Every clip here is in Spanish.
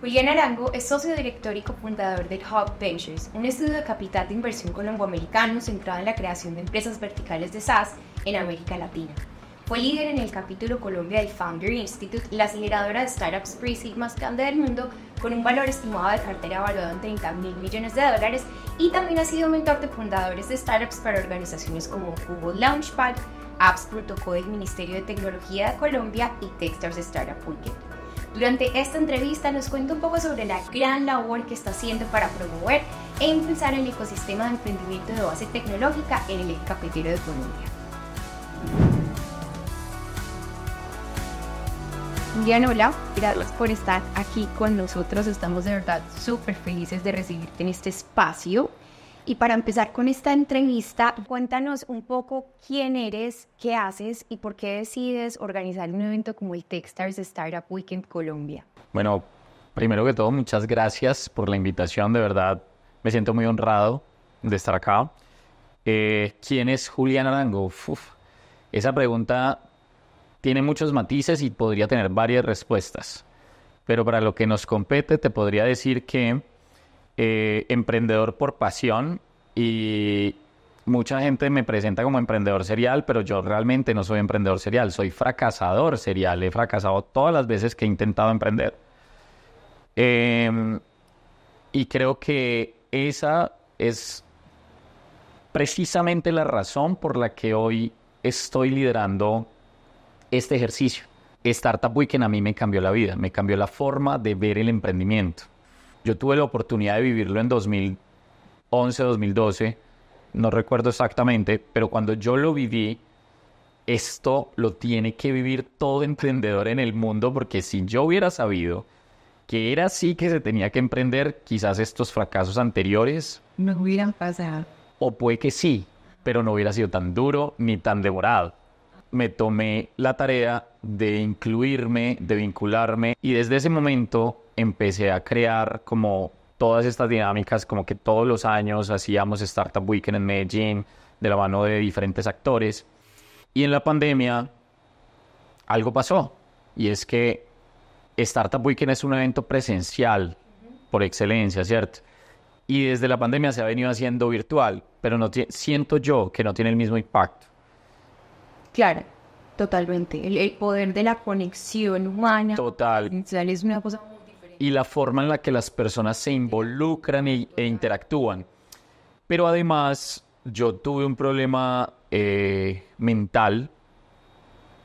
Julián Arango es socio director y cofundador del Hub Ventures, un estudio de capital de inversión colomboamericano centrado en la creación de empresas verticales de SaaS en América Latina. Fue líder en el capítulo Colombia del Founder Institute, la aceleradora de startups pre-seed más grande del mundo, con un valor estimado de cartera valuado en $30.000 millones, y también ha sido mentor de fundadores de startups para organizaciones como Google Launchpad, Apps.co del Ministerio de Tecnología de Colombia y Techstars Startup Weekend. Durante esta entrevista nos cuenta un poco sobre la gran labor que está haciendo para promover e impulsar el ecosistema de emprendimiento de base tecnológica en el eje cafetero de Colombia. Julián, hola, gracias por estar aquí con nosotros. Estamos de verdad súper felices de recibirte en este espacio. Y para empezar con esta entrevista, cuéntanos un poco quién eres, qué haces y por qué decides organizar un evento como el Techstars Startup Weekend Colombia. Bueno, primero que todo, muchas gracias por la invitación. De verdad, me siento muy honrado de estar acá. ¿Quién es Julián Arango? Esa pregunta tiene muchos matices y podría tener varias respuestas. Pero para lo que nos compete, te podría decir que emprendedor por pasión, y mucha gente me presenta como emprendedor serial, pero yo realmente no soy emprendedor serial, soy fracasador serial. He fracasado todas las veces que he intentado emprender. Y creo que esa es precisamente la razón por la que hoy estoy liderando este ejercicio. Startup Weekend a mí me cambió la vida, me cambió la forma de ver el emprendimiento. Yo tuve la oportunidad de vivirlo en 2011, 2012, no recuerdo exactamente, pero cuando yo lo viví, esto lo tiene que vivir todo emprendedor en el mundo, porque si yo hubiera sabido que era así que se tenía que emprender, quizás estos fracasos anteriores No hubieran pasado. o puede que sí, pero no hubiera sido tan duro ni tan demorado. Me tomé la tarea de incluirme, de vincularme, y desde ese momento empecé a crear como todas estas dinámicas, como que todos los años hacíamos Startup Weekend en Medellín de la mano de diferentes actores. Y en la pandemia algo pasó, y es que Startup Weekend es un evento presencial por excelencia, ¿cierto? Y desde la pandemia se ha venido haciendo virtual, pero siento yo que no tiene el mismo impacto. Claro, totalmente. El poder de la conexión humana. Total. Es una cosa muy diferente. Y la forma en la que las personas se involucran e interactúan. Pero además, yo tuve un problema mental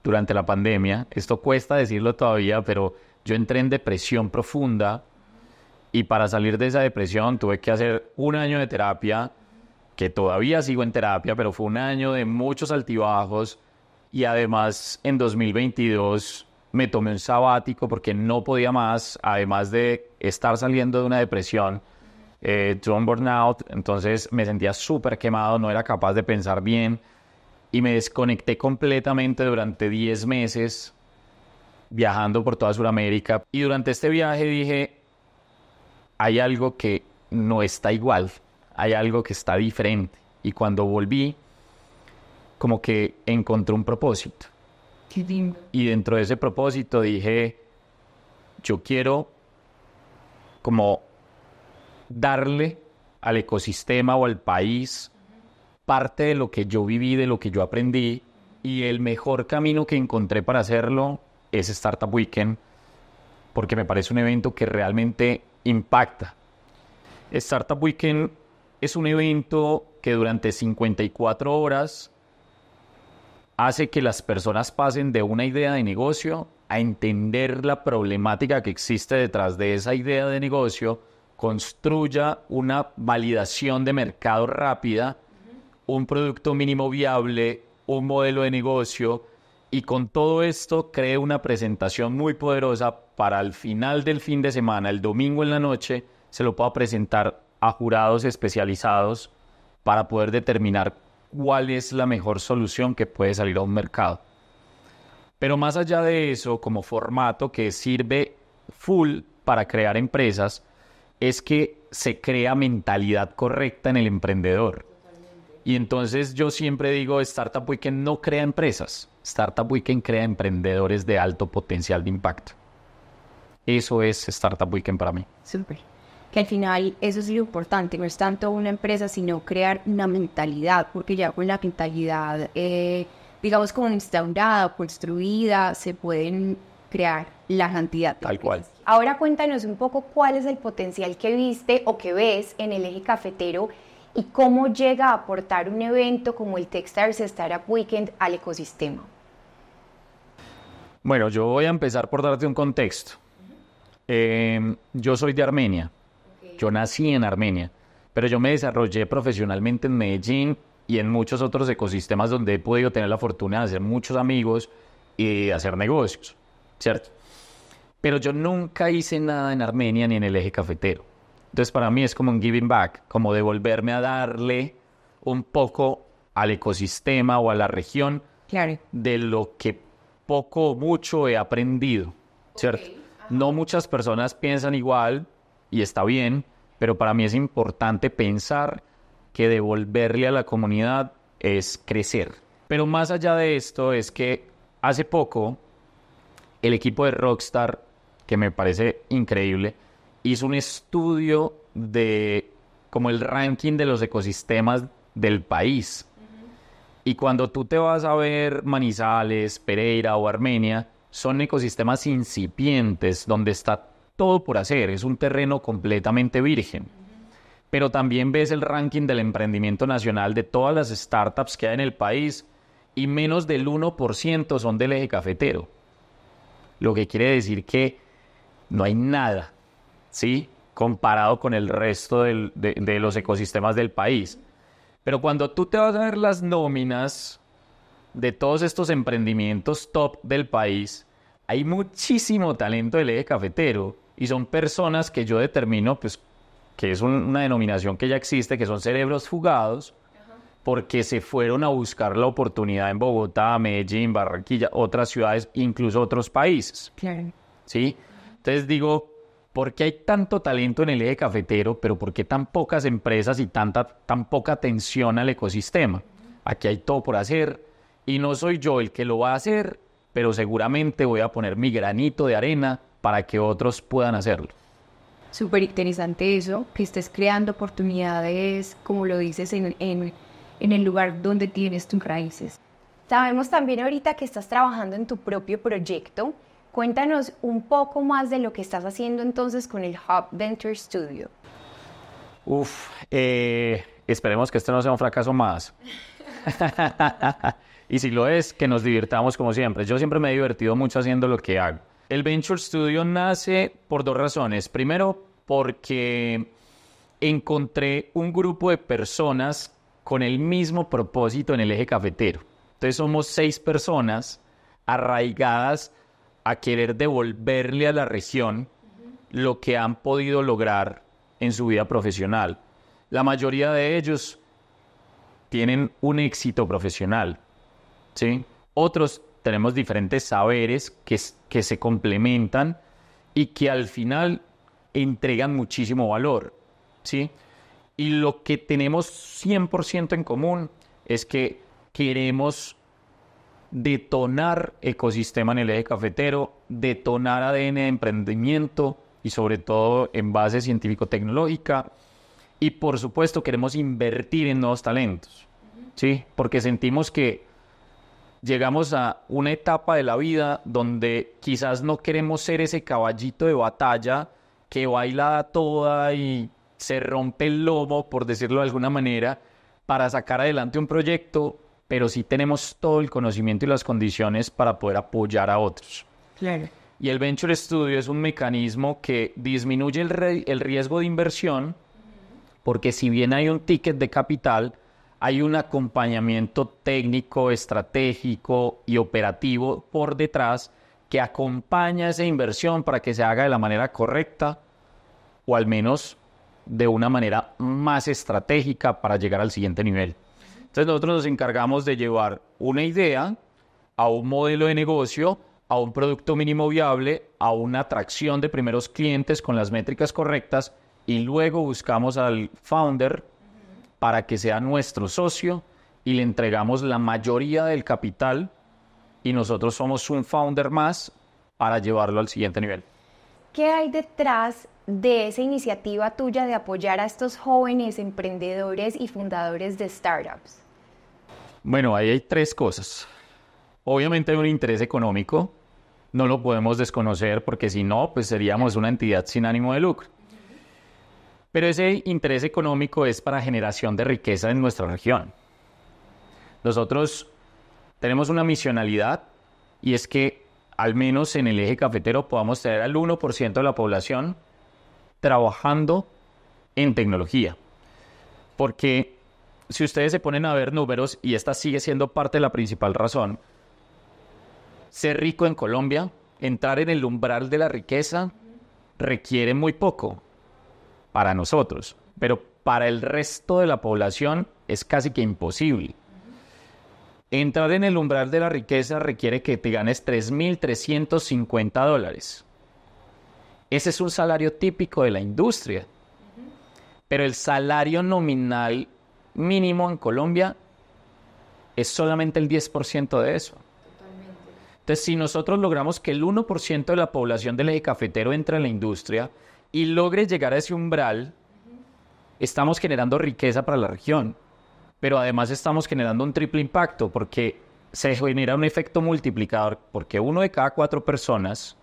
durante la pandemia. Esto cuesta decirlo todavía, pero yo entré en depresión profunda, y para salir de esa depresión tuve que hacer un año de terapia, que todavía sigo en terapia, pero fue un año de muchos altibajos. Y además en 2022 me tomé un sabático porque no podía más, además de estar saliendo de una depresión, tuve un burnout, entonces me sentía súper quemado, no era capaz de pensar bien, y me desconecté completamente durante 10 meses viajando por toda Sudamérica. Y durante este viaje dije, hay algo que no está igual, hay algo que está diferente. Y cuando volví, como que encontré un propósito. Qué lindo. Y dentro de ese propósito dije, yo quiero como darle al ecosistema o al país parte de lo que yo viví, de lo que yo aprendí, y el mejor camino que encontré para hacerlo es Startup Weekend, porque me parece un evento que realmente impacta. Startup Weekend es un evento que durante 54 horas hace que las personas pasen de una idea de negocio a entender la problemática que existe detrás de esa idea de negocio, construya una validación de mercado rápida, un producto mínimo viable, un modelo de negocio, y con todo esto cree una presentación muy poderosa para al final del fin de semana, el domingo en la noche, se lo pueda presentar a jurados especializados para poder determinar cuál es la mejor solución que puede salir a un mercado. Pero más allá de eso, como formato que sirve full para crear empresas, es que se crea mentalidad correcta en el emprendedor. Y entonces yo siempre digo, Startup Weekend no crea empresas, Startup Weekend crea emprendedores de alto potencial de impacto. Eso es Startup Weekend para mí. Súper. Que al final eso es lo importante, no es tanto una empresa, sino crear una mentalidad, porque ya con la mentalidad, digamos, como instaurada o construida, se pueden crear la cantidad de Tal cual. empresas. Ahora cuéntanos un poco cuál es el potencial que viste o que ves en el eje cafetero y cómo llega a aportar un evento como el Techstars Startup Weekend al ecosistema. Bueno, yo voy a empezar por darte un contexto. Yo soy de Armenia. Yo nací en Armenia, pero yo me desarrollé profesionalmente en Medellín y en muchos otros ecosistemas donde he podido tener la fortuna de hacer muchos amigos y de hacer negocios, ¿cierto? Pero yo nunca hice nada en Armenia ni en el eje cafetero. Entonces para mí es como un giving back, como devolverme a darle un poco al ecosistema o a la región Claro. de lo que poco o mucho he aprendido, ¿cierto? Ok, ajá. No muchas personas piensan igual y está bien, pero para mí es importante pensar que devolverle a la comunidad es crecer. Pero más allá de esto es que hace poco el equipo de Rockstar, que me parece increíble, hizo un estudio de como el ranking de los ecosistemas del país. Y cuando tú te vas a ver Manizales, Pereira o Armenia, son ecosistemas incipientes donde está todo por hacer, es un terreno completamente virgen. Pero también ves el ranking del emprendimiento nacional de todas las startups que hay en el país y menos del 1% son del eje cafetero. Lo que quiere decir que no hay nada, ¿sí? Comparado con el resto de los ecosistemas del país. Pero cuando tú te vas a ver las nóminas de todos estos emprendimientos top del país, hay muchísimo talento del eje cafetero y son personas que yo determino, pues, que es una denominación que ya existe, que son cerebros fugados, porque se fueron a buscar la oportunidad en Bogotá, Medellín, Barranquilla, otras ciudades, incluso otros países. Claro. ¿Sí? Entonces digo, ¿por qué hay tanto talento en el eje cafetero, pero por qué tan pocas empresas y tan poca atención al ecosistema? Aquí hay todo por hacer y no soy yo el que lo va a hacer, pero seguramente voy a poner mi granito de arena para que otros puedan hacerlo. Súper interesante eso, que estés creando oportunidades, como lo dices, en el lugar donde tienes tus raíces. Sabemos también ahorita que estás trabajando en tu propio proyecto. Cuéntanos un poco más de lo que estás haciendo entonces con el Hub Venture Studio. Esperemos que este no sea un fracaso más. Y si lo es, que nos divirtamos como siempre. Yo siempre me he divertido mucho haciendo lo que hago. El Venture Studio nace por dos razones. Primero, porque encontré un grupo de personas con el mismo propósito en el eje cafetero. Entonces somos 6 personas arraigadas a querer devolverle a la región lo que han podido lograr en su vida profesional. La mayoría de ellos tienen un éxito profesional, ¿sí? Otros tenemos diferentes saberes que se complementan y que al final entregan muchísimo valor, ¿sí? Y lo que tenemos 100% en común es que queremos detonar ecosistema en el eje cafetero, detonar ADN de emprendimiento y sobre todo en base científico-tecnológica. Y por supuesto queremos invertir en nuevos talentos, ¿sí? Porque sentimos que llegamos a una etapa de la vida donde quizás no queremos ser ese caballito de batalla que baila toda y se rompe el lomo, por decirlo de alguna manera, para sacar adelante un proyecto, pero sí tenemos todo el conocimiento y las condiciones para poder apoyar a otros. Claro. Y el Venture Studio es un mecanismo que disminuye el riesgo de inversión, porque si bien hay un ticket de capital, hay un acompañamiento técnico, estratégico y operativo por detrás que acompaña esa inversión para que se haga de la manera correcta o al menos de una manera más estratégica para llegar al siguiente nivel. Entonces nosotros nos encargamos de llevar una idea a un modelo de negocio, a un producto mínimo viable, a una atracción de primeros clientes con las métricas correctas y luego buscamos al founder para que sea nuestro socio y le entregamos la mayoría del capital y nosotros somos un founder más para llevarlo al siguiente nivel. ¿qué hay detrás de esa iniciativa tuya de apoyar a estos jóvenes emprendedores y fundadores de startups? Bueno, ahí hay tres cosas. Obviamente hay un interés económico, no lo podemos desconocer porque si no, pues seríamos una entidad sin ánimo de lucro. Pero ese interés económico es para generación de riqueza en nuestra región. Nosotros tenemos una misionalidad y es que al menos en el eje cafetero podamos tener al 1% de la población trabajando en tecnología. Porque si ustedes se ponen a ver números, y esta sigue siendo parte de la principal razón, ser rico en Colombia, entrar en el umbral de la riqueza, requiere muy poco para nosotros, pero para el resto de la población es casi que imposible. Entrar en el umbral de la riqueza requiere que te ganes $3.350. Ese es un salario típico de la industria. Pero el salario nominal mínimo en Colombia es solamente el 10% de eso. Entonces, si nosotros logramos que el 1% de la población del eje cafetero entre en la industria y logre llegar a ese umbral, estamos generando riqueza para la región. Pero además estamos generando un triple impacto porque se genera un efecto multiplicador, porque 1 de cada 4 personas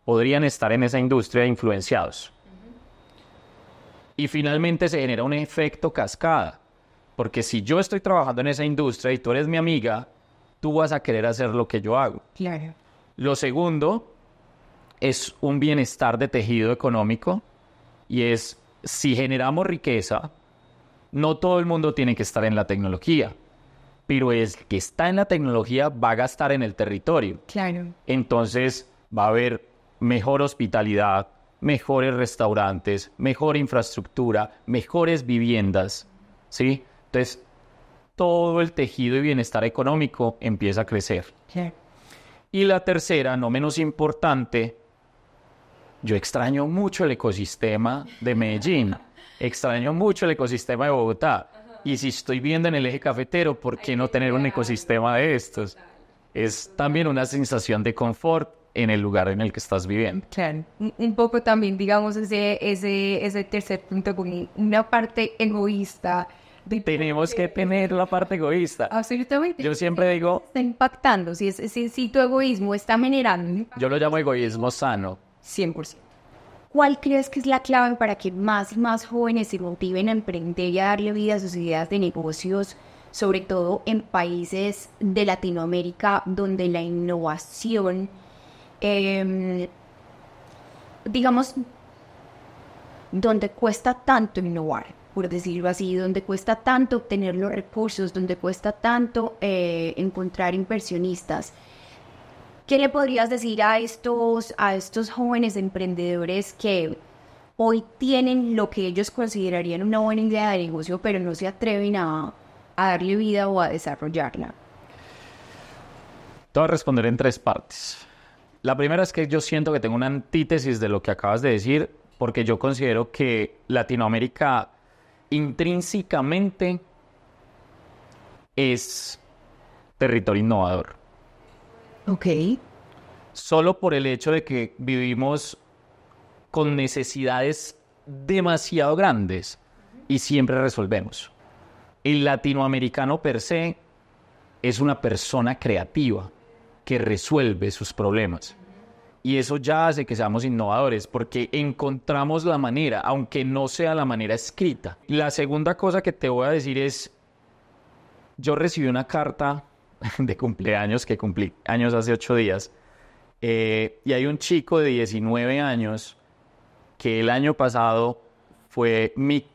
podrían estar en esa industria influenciados. Y finalmente se genera un efecto cascada, porque si yo estoy trabajando en esa industria y tú eres mi amiga, tú vas a querer hacer lo que yo hago. Claro. Lo segundo es un bienestar de tejido económico y es, si generamos riqueza, no todo el mundo tiene que estar en la tecnología, pero el que está en la tecnología va a gastar en el territorio. Claro. Entonces va a haber mejor hospitalidad, mejores restaurantes, mejor infraestructura, mejores viviendas, ¿sí? Entonces, todo el tejido y bienestar económico empieza a crecer. Claro. Y la tercera, no menos importante, yo extraño mucho el ecosistema de Medellín, extraño mucho el ecosistema de Bogotá. Y si estoy viendo en el eje cafetero, ¿por qué no tener un ecosistema de estos? Es también una sensación de confort en el lugar en el que estás viviendo. Claro, un poco también, digamos, ese tercer punto, con una parte egoísta. Tenemos que tener la parte egoísta. Absolutamente. Yo siempre digo... Está impactando, si tu egoísmo está generando... Yo lo llamo egoísmo sano. 100%. ¿Cuál crees que es la clave para que más y más jóvenes se motiven a emprender y a darle vida a sus ideas de negocios, sobre todo en países de Latinoamérica donde la innovación, digamos, donde cuesta tanto innovar, por decirlo así, donde cuesta tanto obtener los recursos, donde cuesta tanto encontrar inversionistas? ¿Qué le podrías decir a estos jóvenes emprendedores que hoy tienen lo que ellos considerarían una buena idea de negocio, pero no se atreven a darle vida o a desarrollarla? Te voy a responder en 3 partes. La primera es que yo siento que tengo una antítesis de lo que acabas de decir, porque yo considero que Latinoamérica intrínsecamente es territorio innovador. Ok. Solo por el hecho de que vivimos con necesidades demasiado grandes y siempre resolvemos. El latinoamericano per se es una persona creativa que resuelve sus problemas. Y eso ya hace que seamos innovadores porque encontramos la manera, aunque no sea la manera escrita. La segunda cosa que te voy a decir es, yo recibí una carta de cumpleaños, que cumplí años hace 8 días, y hay un chico de 19 años que el año pasado fue mi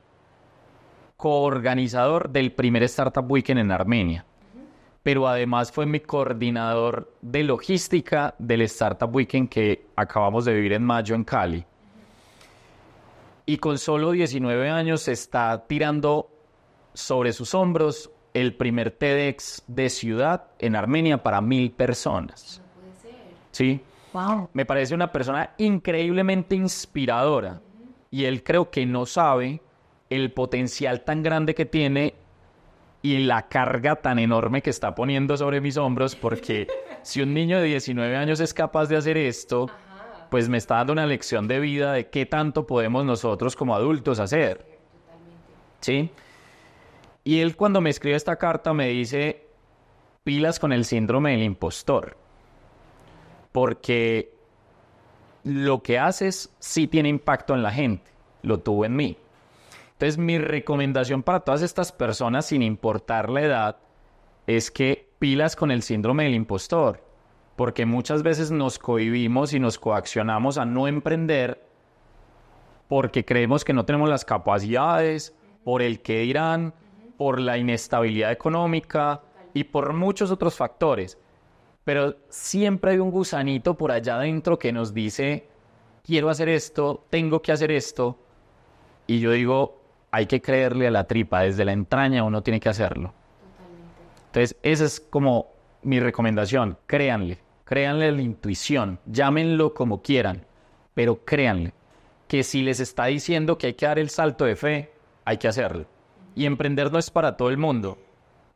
coorganizador del primer Startup Weekend en Armenia, pero además fue mi coordinador de logística del Startup Weekend que acabamos de vivir en mayo en Cali. Y con solo 19 años se está tirando sobre sus hombros el primer TEDx de ciudad en Armenia para 1,000 personas. No puede ser. Sí. Wow. Me parece una persona increíblemente inspiradora. Y él creo que no sabe el potencial tan grande que tiene y la carga tan enorme que está poniendo sobre mis hombros, porque si un niño de 19 años es capaz de hacer esto, pues me está dando una lección de vida de qué tanto podemos nosotros como adultos hacer. ¿Sí? Y él cuando me escribe esta carta me dice, pilas con el síndrome del impostor, porque lo que haces sí tiene impacto en la gente, lo tuvo en mí. Entonces mi recomendación para todas estas personas, sin importar la edad, es que pilas con el síndrome del impostor, porque muchas veces nos cohibimos y nos coaccionamos a no emprender porque creemos que no tenemos las capacidades, por el qué dirán, por la inestabilidad económica y por muchos otros factores. Pero siempre hay un gusanito por allá adentro que nos dice, quiero hacer esto, tengo que hacer esto. Y yo digo, hay que creerle a la tripa, desde la entraña uno tiene que hacerlo. Entonces, esa es como mi recomendación, créanle a la intuición, llámenlo como quieran, pero créanle que si les está diciendo que hay que dar el salto de fe, hay que hacerlo. Y emprender no es para todo el mundo,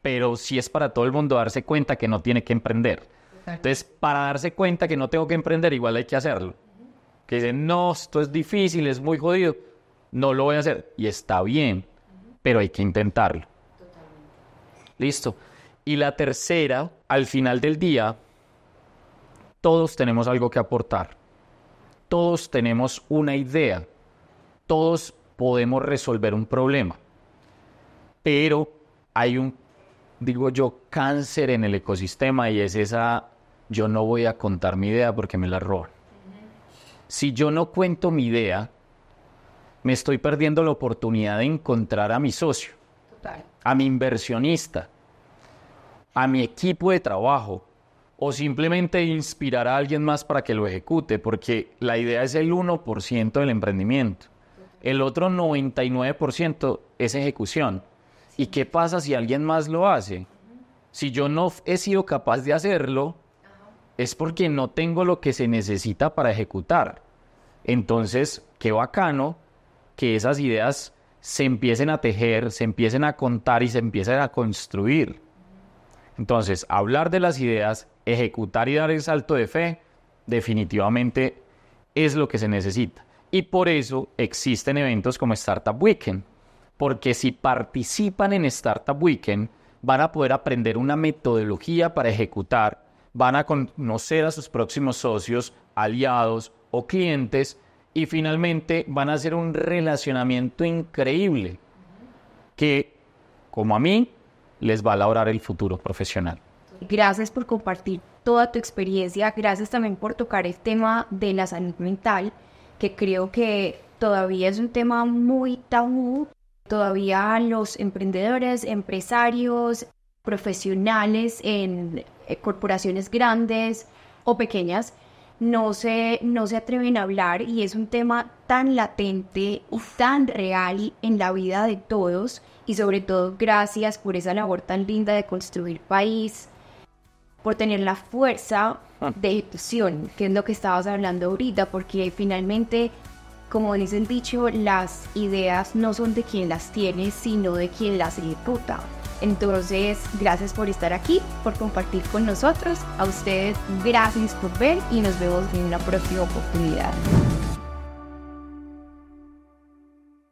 pero sí es para todo el mundo darse cuenta que no tiene que emprender. Entonces, para darse cuenta que no tengo que emprender, igual hay que hacerlo. Que dicen, no, esto es difícil, es muy jodido, no lo voy a hacer. Y está bien, pero hay que intentarlo. Listo. Y la tercera, al final del día, todos tenemos algo que aportar. Todos tenemos una idea. Todos podemos resolver un problema. Pero hay un, digo yo, cáncer en el ecosistema y es esa, yo no voy a contar mi idea porque me la roban. Si yo no cuento mi idea, me estoy perdiendo la oportunidad de encontrar a mi socio, a mi inversionista, a mi equipo de trabajo, o simplemente inspirar a alguien más para que lo ejecute, porque la idea es el 1% del emprendimiento. El otro 99% es ejecución. ¿Y qué pasa si alguien más lo hace? Si yo no he sido capaz de hacerlo, es porque no tengo lo que se necesita para ejecutar. Entonces, qué bacano que esas ideas se empiecen a tejer, se empiecen a contar y se empiecen a construir. Entonces, hablar de las ideas, ejecutar y dar el salto de fe, definitivamente es lo que se necesita. Y por eso existen eventos como Startup Weekend. Porque si participan en Startup Weekend, van a poder aprender una metodología para ejecutar, van a conocer a sus próximos socios, aliados o clientes y finalmente van a hacer un relacionamiento increíble que, como a mí, les va a labrar el futuro profesional. Gracias por compartir toda tu experiencia, gracias también por tocar el tema de la salud mental, que creo que todavía es un tema muy tabú. Todavía los emprendedores, empresarios, profesionales en corporaciones grandes o pequeñas no se atreven a hablar y es un tema tan latente y tan real en la vida de todos y sobre todo gracias por esa labor tan linda de construir país, por tener la fuerza de ejecución, que es lo que estabas hablando ahorita, porque finalmente, como dice el dicho, las ideas no son de quien las tiene, sino de quien las ejecuta. Entonces, gracias por estar aquí, por compartir con nosotros. A ustedes, gracias por ver y nos vemos en una próxima oportunidad.